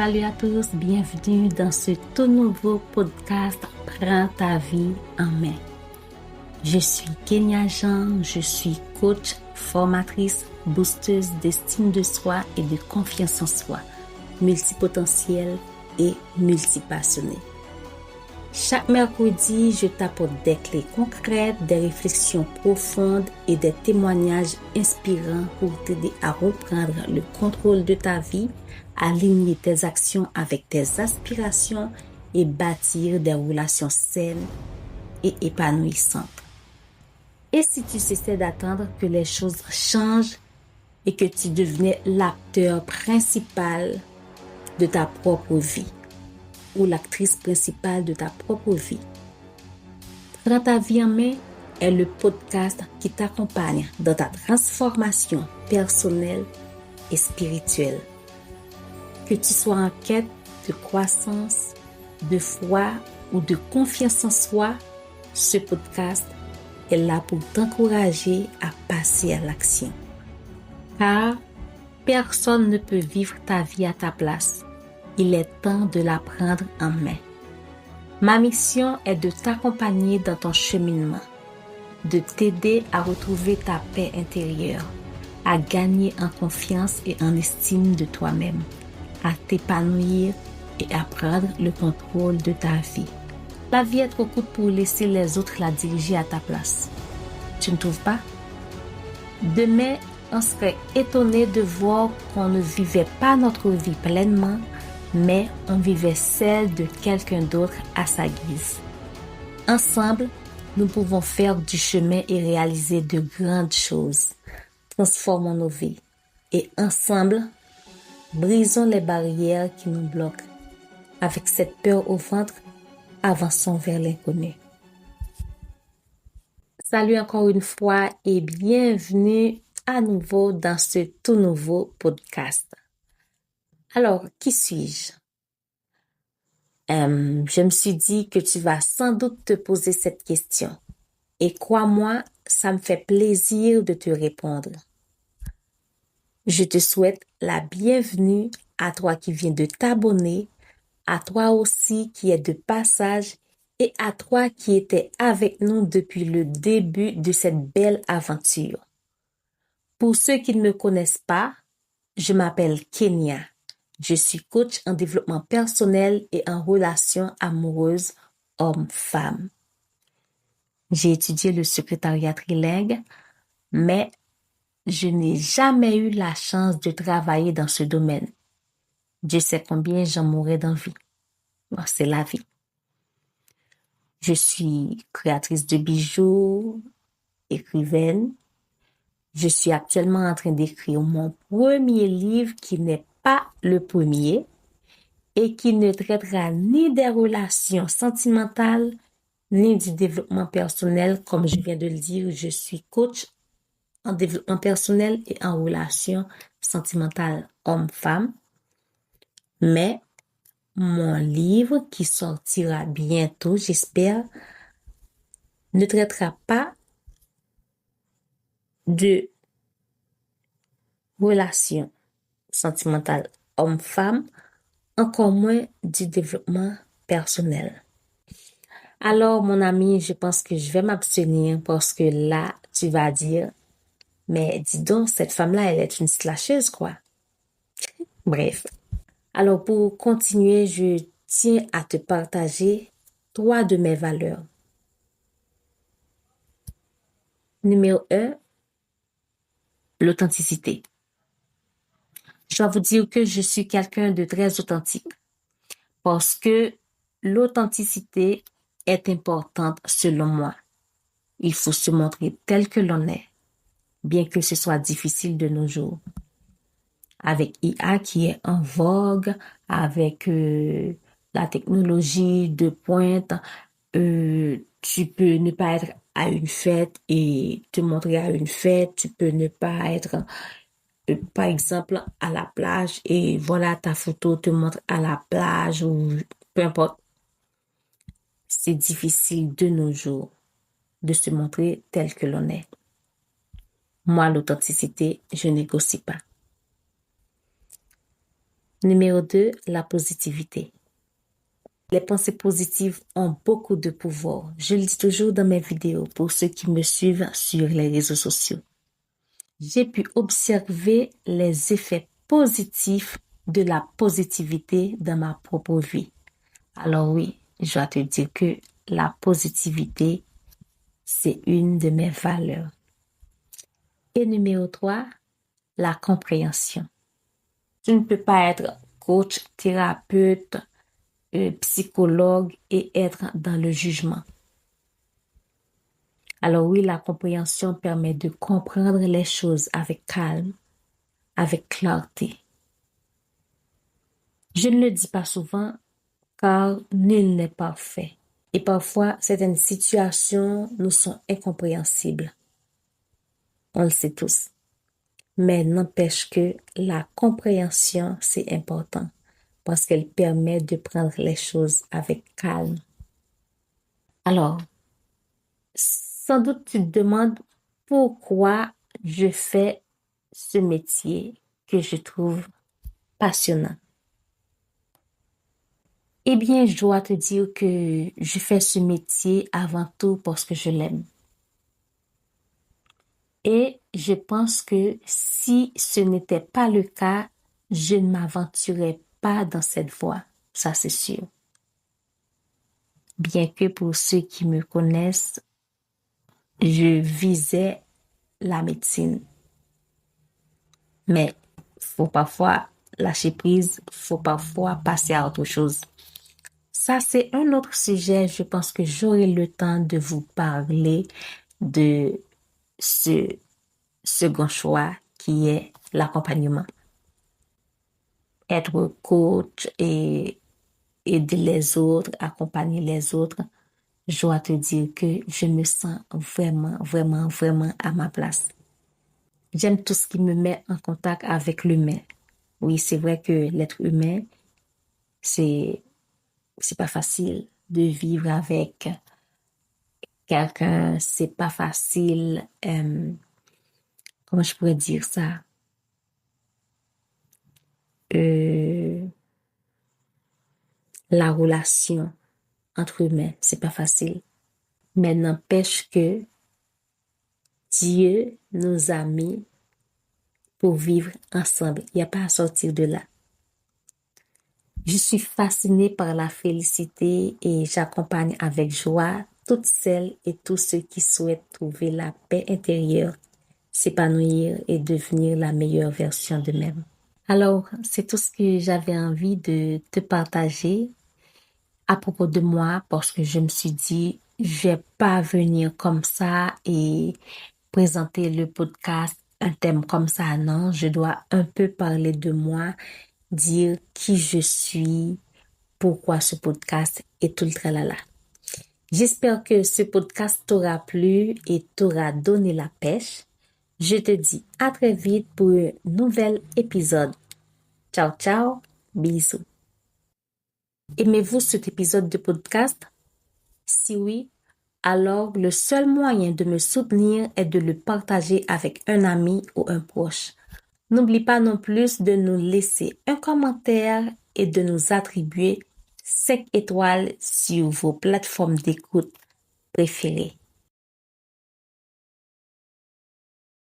Salut à tous, bienvenue dans ce tout nouveau podcast Prends ta vie en main. Je suis Kenya Jean, je suis coach, formatrice, boosteuse d'estime de soi et de confiance en soi, multipotentielle et multipassionnée. Chaque mercredi, je t'apporte des clés concrètes, des réflexions profondes et des témoignages inspirants pour t'aider à reprendre le contrôle de ta vie, aligner tes actions avec tes aspirations et bâtir des relations saines et épanouissantes. Et si tu cessais d'attendre que les choses changent et que tu devenais l'acteur principal de ta propre vie ou l'actrice principale de ta propre vie. Prends ta vie en main est le podcast qui t'accompagne dans ta transformation personnelle et spirituelle. Que tu sois en quête de croissance, de foi ou de confiance en soi, ce podcast est là pour t'encourager à passer à l'action. Car personne ne peut vivre ta vie à ta place. Il est temps de la prendre en main. Ma mission est de t'accompagner dans ton cheminement, de t'aider à retrouver ta paix intérieure, à gagner en confiance et en estime de toi-même, à t'épanouir et à prendre le contrôle de ta vie. La vie est trop courte pour laisser les autres la diriger à ta place. Tu ne trouves pas? Demain, on serait étonné de voir qu'on ne vivait pas notre vie pleinement, mais on vivait celle de quelqu'un d'autre à sa guise. Ensemble, nous pouvons faire du chemin et réaliser de grandes choses. Transformons nos vies. Et ensemble, brisons les barrières qui nous bloquent. Avec cette peur au ventre, avançons vers l'inconnu. Salut encore une fois et bienvenue à nouveau dans ce tout nouveau podcast. Alors, qui suis-je? Je me suis dit que tu vas sans doute te poser cette question. Et crois-moi, ça me fait plaisir de te répondre. Je te souhaite la bienvenue à toi qui viens de t'abonner, à toi aussi qui es de passage et à toi qui étais avec nous depuis le début de cette belle aventure. Pour ceux qui ne me connaissent pas, je m'appelle Kenya. Je suis coach en développement personnel et en relations amoureuses homme-femme. J'ai étudié le secrétariat trilingue, mais je n'ai jamais eu la chance de travailler dans ce domaine. Je sais combien j'en mourrais d'envie. Bon, c'est la vie. Je suis créatrice de bijoux, écrivaine. Je suis actuellement en train d'écrire mon premier livre qui n'est pas le premier et qui ne traitera ni des relations sentimentales ni du développement personnel. Comme je viens de le dire, je suis coach en développement personnel et en relations sentimentales homme-femme. Mais mon livre qui sortira bientôt, j'espère, ne traitera pas de relations sentimentales homme-femme, encore moins du développement personnel. Alors, mon ami, je pense que je vais m'abstenir parce que là, tu vas dire, mais dis donc, cette femme-là, elle est une slasheuse, quoi. Bref. Alors, pour continuer, je tiens à te partager 3 de mes valeurs. Numéro 1, l'authenticité. Je dois vous dire que je suis quelqu'un de très authentique parce que l'authenticité est importante selon moi. Il faut se montrer tel que l'on est, bien que ce soit difficile de nos jours. Avec IA qui est en vogue, avec la technologie de pointe, tu peux ne pas être à une fête et te montrer à une fête. Tu peux ne pas être, par exemple, à la plage et voilà ta photo te montre à la plage ou peu importe. C'est difficile de nos jours de se montrer tel que l'on est. Moi, l'authenticité, je négocie pas. Numéro 2, la positivité. Les pensées positives ont beaucoup de pouvoir. Je le dis toujours dans mes vidéos pour ceux qui me suivent sur les réseaux sociaux. J'ai pu observer les effets positifs de la positivité dans ma propre vie. Alors oui, je dois te dire que la positivité, c'est une de mes valeurs. Et numéro 3, la compréhension. Tu ne peux pas être coach, thérapeute, psychologue et être dans le jugement. Alors oui, la compréhension permet de comprendre les choses avec calme, avec clarté. Je ne le dis pas souvent car nul n'est parfait. Et parfois, certaines situations nous sont incompréhensibles. On le sait tous. Mais n'empêche que la compréhension, c'est important parce qu'elle permet de prendre les choses avec calme. Alors, sans doute tu te demandes pourquoi je fais ce métier que je trouve passionnant. Eh bien, je dois te dire que je fais ce métier avant tout parce que je l'aime. Et je pense que si ce n'était pas le cas, je ne m'aventurais pas dans cette voie, ça c'est sûr. Bien que pour ceux qui me connaissent, je visais la médecine. Mais faut parfois lâcher prise, faut parfois passer à autre chose. Ça, c'est un autre sujet. Je pense que j'aurai le temps de vous parler de ce second choix qui est l'accompagnement. Être coach et aider les autres, accompagner les autres. Je dois te dire que je me sens vraiment, vraiment, vraiment à ma place. J'aime tout ce qui me met en contact avec l'humain. Oui, c'est vrai que l'être humain, c'est pas facile de vivre avec quelqu'un, c'est pas facile, comment je pourrais dire ça? La relation entre humains, c'est pas facile. Mais n'empêche que Dieu nous a mis pour vivre ensemble. Il n'y a pas à sortir de là. Je suis fascinée par la félicité et j'accompagne avec joie toutes celles et tous ceux qui souhaitent trouver la paix intérieure, s'épanouir et devenir la meilleure version d'eux-mêmes. Alors, c'est tout ce que j'avais envie de te partager à propos de moi parce que je me suis dit, je vais pas venir comme ça et présenter le podcast, un thème comme ça, non. Je dois un peu parler de moi, dire qui je suis, pourquoi ce podcast et tout le tralala. J'espère que ce podcast t'aura plu et t'aura donné la pêche. Je te dis à très vite pour un nouvel épisode. Ciao, ciao, bisous. Aimez-vous cet épisode de podcast? Si oui, alors le seul moyen de me soutenir est de le partager avec un ami ou un proche. N'oublie pas non plus de nous laisser un commentaire et de nous attribuer 5 étoiles sur vos plateformes d'écoute préférées.